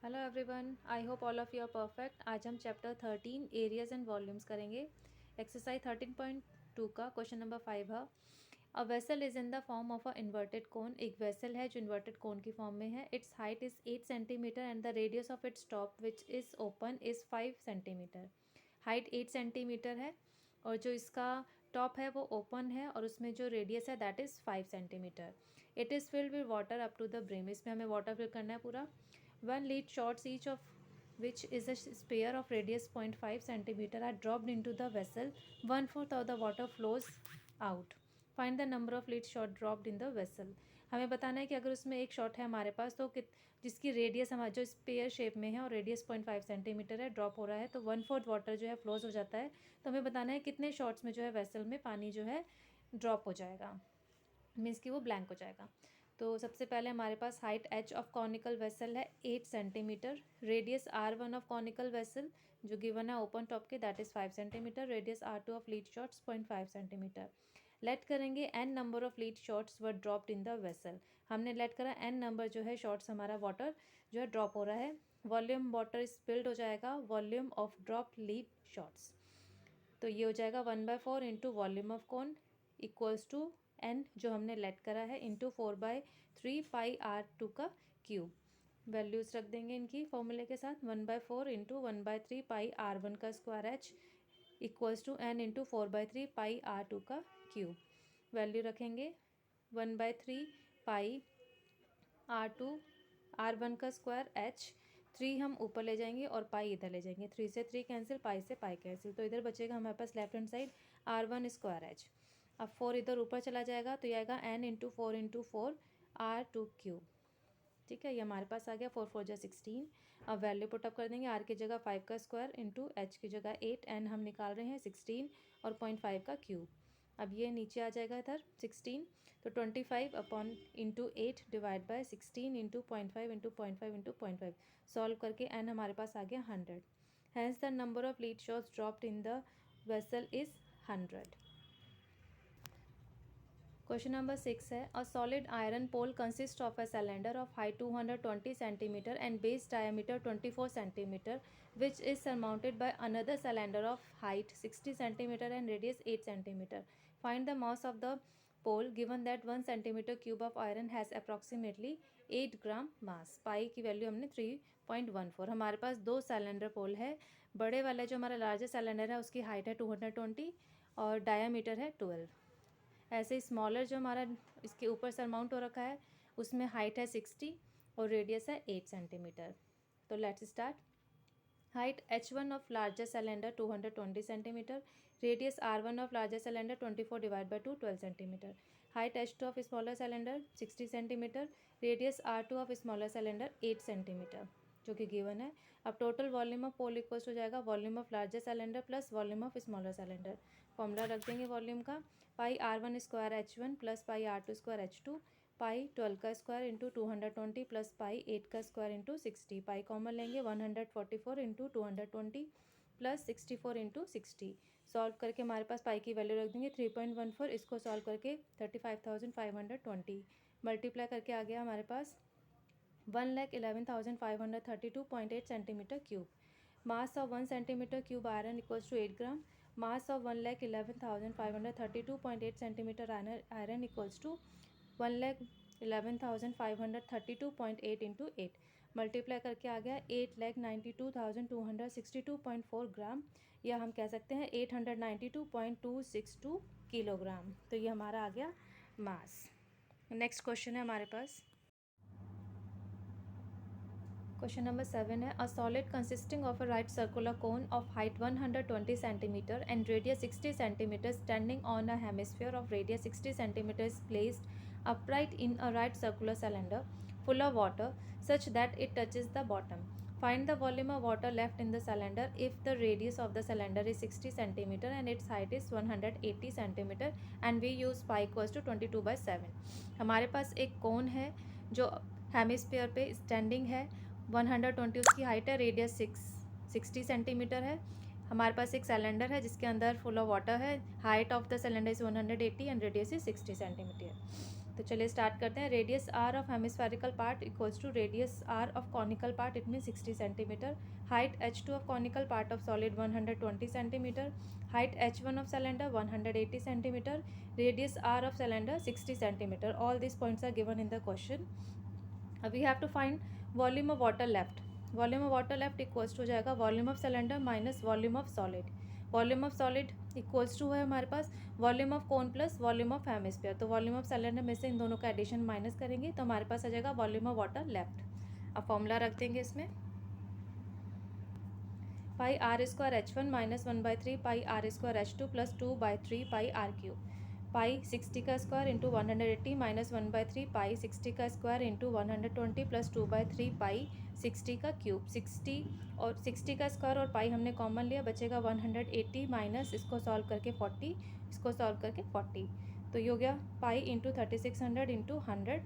Hello everyone, I hope all of you are perfect. आज हम chapter 13 areas and volumes करेंगे। Exercise 13.2 का question number 5 है। A vessel is in the form of a inverted cone. एक vessel है जो inverted कोन की form में है। It's height is 8 centimetre and the radius of its top which is open is 5 centimetre. Height 8 centimetre है और जो इसका टॉप है वो ओपन है और उसमें जो रेडियस है that is 5 centimetre. It is filled with water up to the brim. इसमें हमें वाटर फिल करना है पूरा। 1 lead shots each of which is a sphere of radius 0.5 centimeter are dropped into the vessel. 1/4 of the water flows out. Find the number of lead shot dropped in the vessel. हमें बताना है कि अगर उसमें एक shot है हमारे पास तो जिसकी रेडियस हमारा जो स्पेयर शेप में है और रेडियस 0.5 सेंटीमीटर है, ड्रॉप हो रहा है तो 1/4 वाटर जो है फ्लोज हो जाता है। तो हमें बताना है कितने शॉट्स में जो है वेसल में पानी जो है ड्रॉप हो जाएगा, मीन्स कि वो ब्लैंक हो जाएगा। तो सबसे पहले हमारे पास height H of conical vessel है 8 centimetre. Radius R1 of conical vessel जो गिवन है ओपन टॉप के that is 5 centimetre. Radius R2 of lead shots 0.5 centimetre. Let करेंगे n number of lead shots were dropped in the vessel. हमने let करा n number जो है shots हमारा water जो है ड्रॉप हो रहा है। वॉल्यूम वाटर स्पिल्ड हो जाएगा volume of drop lead shots. तो ये हो जाएगा 1/4 into volume of cone equals to n जो हमने लेट करा है इंटू 4/3 पाई R2 का क्यूब। वैल्यूज़ रख देंगे इनकी फॉर्मूले के साथ। 1/4 इंटू 1/3 पाई R1 का square h equals to n into 4/3 pi R2 का क्यूब। वैल्यू रखेंगे 1/3 पाई R2 R1 का स्क्वायर h। 3 हम ऊपर ले जाएंगे और पाई इधर ले जाएंगे। 3 से 3 कैंसिल, पाई से पाई कैंसिल, तो इधर बचेगा हमारे पास left hand side R1 square h। अब 4 इधर ऊपर चला जाएगा तो ये आएगा n इंटू 4 R2 क्यूब। ठीक है, ये हमारे पास आ गया 4×4 = 16। अब वैल्यू पुटअप कर देंगे। r की जगह 5 का स्क्वायर इंटू h की जगह 8, n हम निकाल रहे हैं 16 और 0.5 का क्यूब। अब ये नीचे आ जाएगा इधर 16, तो 25 upon into 8 divide by 16 into 0.5 into 0.5 into 0.5 solve करके n हमारे पास आ गया 100। Hence the number of lead shots dropped in the vessel is 100। Question number 6 है। A solid iron pole consist of a cylinder of height 220 centimetre and base diameter 24 centimetre which is surmounted by another cylinder of height 60 centimetre and radius 8 centimetre. Find the mass of the pole given that 1 centimetre cube of iron has approximately 8 gram mass. Pi की value हमने 3.14। हमारे पास दो cylinder pole है। बड़े वाला जो हमारा largest cylinder है उसकी हाइट है 220 और डायामीटर है 12। ऐसे ही स्मॉलर जो हमारा इसके ऊपर सरमाउंट हो रखा है उसमें हाइट है 60 और रेडियस है 8 सेंटीमीटर। तो let's start. Height h1 of largest cylinder 220 centimetre. Radius r1 of largest cylinder 24 divide by 2 12 centimetre. Height h2 of smaller cylinder 60 centimetre. Radius r2 of smaller cylinder 8 centimetre जो कि given है। अब total volume of pole equals हो जाएगा volume of largest cylinder plus volume of smaller cylinder. Formula रख देंगे volume का। Pi R1 square h1 plus pi R2 square h2। पाई 12 का स्क्वायर इंटू 220 प्लस पाई 8 का स्क्वायर इंटू 60। पाई कॉमन लेंगे 144 into 220 plus 64 into 60। Solve करके हमारे पास पाई की value रख देंगे 3.14। इसको सॉल्व करके 35,520 मल्टीप्लाई करके आ गया हमारे पास 1,11,532.8 centimetre cube. Mass of 1 centimetre cube iron equals to 8 gram. Mass of 1,11,532.8 centimetre iron equals to 1,11,532.8 into 8। Multiply करके आ गया 8,92,262.4 ग्राम, या हम कह सकते हैं 892.262 किलोग्राम। तो ये हमारा आ गया मास। नेक्स्ट क्वेश्चन है हमारे पास। क्वेश्चन नंबर 7 है। A solid consisting of a right circular cone of height 120 centimetre and radius 60 centimetre standing on a hemisphere of radius 60 centimetre placed upright in a right circular cylinder full of water such that it touches the bottom. Find the volume of water left in the cylinder if the radius of the cylinder is 60 centimeter and its height is 180 centimeter and we use pi equals to 22/7। हमारे पास एक कोन है जो hemisphere पे standing है। 120 उसकी height है, radius 60 centimetre है। हमारे पास एक सिलेंडर है जिसके अंदर फुल ऑफ वाटर है। Height of the cylinder is 180 and radius is 60 centimetre. तो चलिए स्टार्ट करते हैं. Radius R of hemispherical part equals to radius R of conical part, it mean 60 centimetre. Height h2 of conical part of solid 120 centimetre. Height h1 of cylinder 180 centimetre. Radius R of cylinder 60 centimetre. All this points are given in the question. We have to find volume of water left. Volume of water left equals to हो जाएगा volume of cylinder minus volume of solid. Volume of solid equals to है हमारे पास volume of cone plus volume of hemisphere. तो volume of cylinder में से इन दोनों का एडिशन माइनस करेंगे तो हमारे पास आ जाएगा वॉल्यूम ऑफ वाटर लेफ्ट. अब फॉर्मूला रख देंगे इसमें. Pi R square h1 minus 1/3 pi R square h2 plus 2/3 pi R cube. Pi 60 का स्क्वायर इंटू 180 माइनस 1/3 पाई 60 का स्क्वायर इंटू 120 प्लस 2/3 पाई 60 का क्यूब. 60 और 60 का स्क्वायर और पाई हमने कॉमन लिया, बचेगा 180 माइनस इसको सॉल्व करके 40, इसको सॉल्व करके 40. तो ये हो गया पाई इंटू 3600 इंटू 100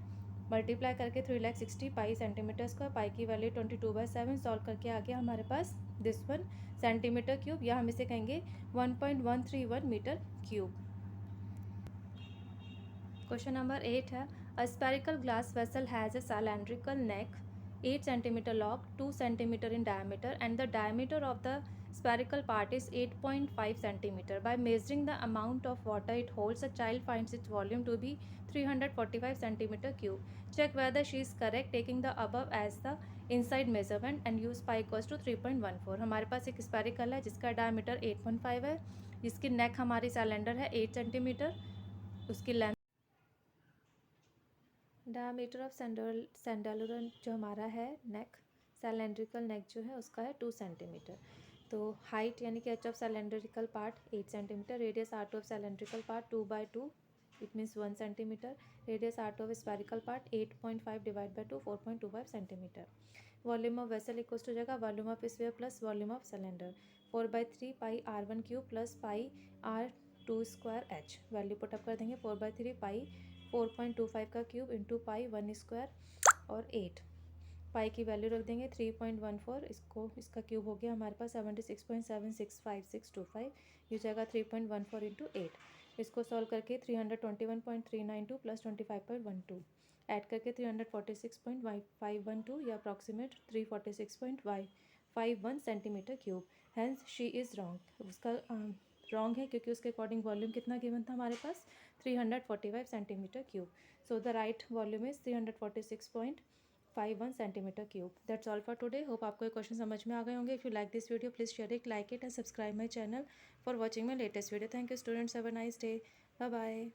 मल्टीप्लाई करके 360 पाई सेंटीमीटर स्क्वायर. पाई की वैल्यू 22/7. सॉल्व करके आ गया हमारे पास दिस वन सेंटीमीटर क्यूब, या हम इसे कहेंगे 1.131 मीटर क्यूब. क्वेश्चन नंबर 8 है a spherical glass vessel has a cylindrical neck 8 centimeter long, 2 centimeter in diameter, and the diameter of the spherical part is 8.5 centimeter. By measuring the amount of water it holds, a child finds its volume to be 345 centimeter cube. Check whether she is correct taking the above as the inside measurement and use pi equals to 3.14. हमारे पास एक spherical है जिसका diameter 8.5 है, जिसकी नेक हमारी cylinder है 8 centimetre, उसकी length diameter of सेंडलरन जो हमारा है नेक, सिलेंड्रिकल नेक जो है उसका है 2 सेंटीमीटर. तो हाइट यानी कि H of cylindrical part 8 centimetre. Radius R two of cylindrical part 2/2 it means 1 centimetre. Radius R two of spherical part 8.5 divide by 2 4.25 centimetre. Volume of vessel equal to जाएगा volume of sphere plus volume of cylinder 4/3 pi r1 cube plus pi r2 square h. Value put up कर देंगे 4/3 पाई 4.25 का cube into pi 1 square और 8. पाई की value रख देंगे 3.14. इसको इसका क्यूब हो गया हमारे पास 76.765625. ये जाएगा 3.14 इंटू 8. इसको सॉल्व करके 321.392 प्लस 25.12 ऐड करके 346.512 या approximate 346.51 centimetre cube. Hence she is wrong. उसका रॉन्ग है क्योंकि उसके अकॉर्डिंग वॉल्यूम कितना गिवन था हमारे पास 345 centimetre cube. So the right volume is 346.51 centimetre cube. That's all for today. Hope आपको ये क्वेश्चन समझ में आ गए होंगे. If you like this video please share it, like it and subscribe my channel for watching my latest video. Thank you students. Have a nice day. Bye bye.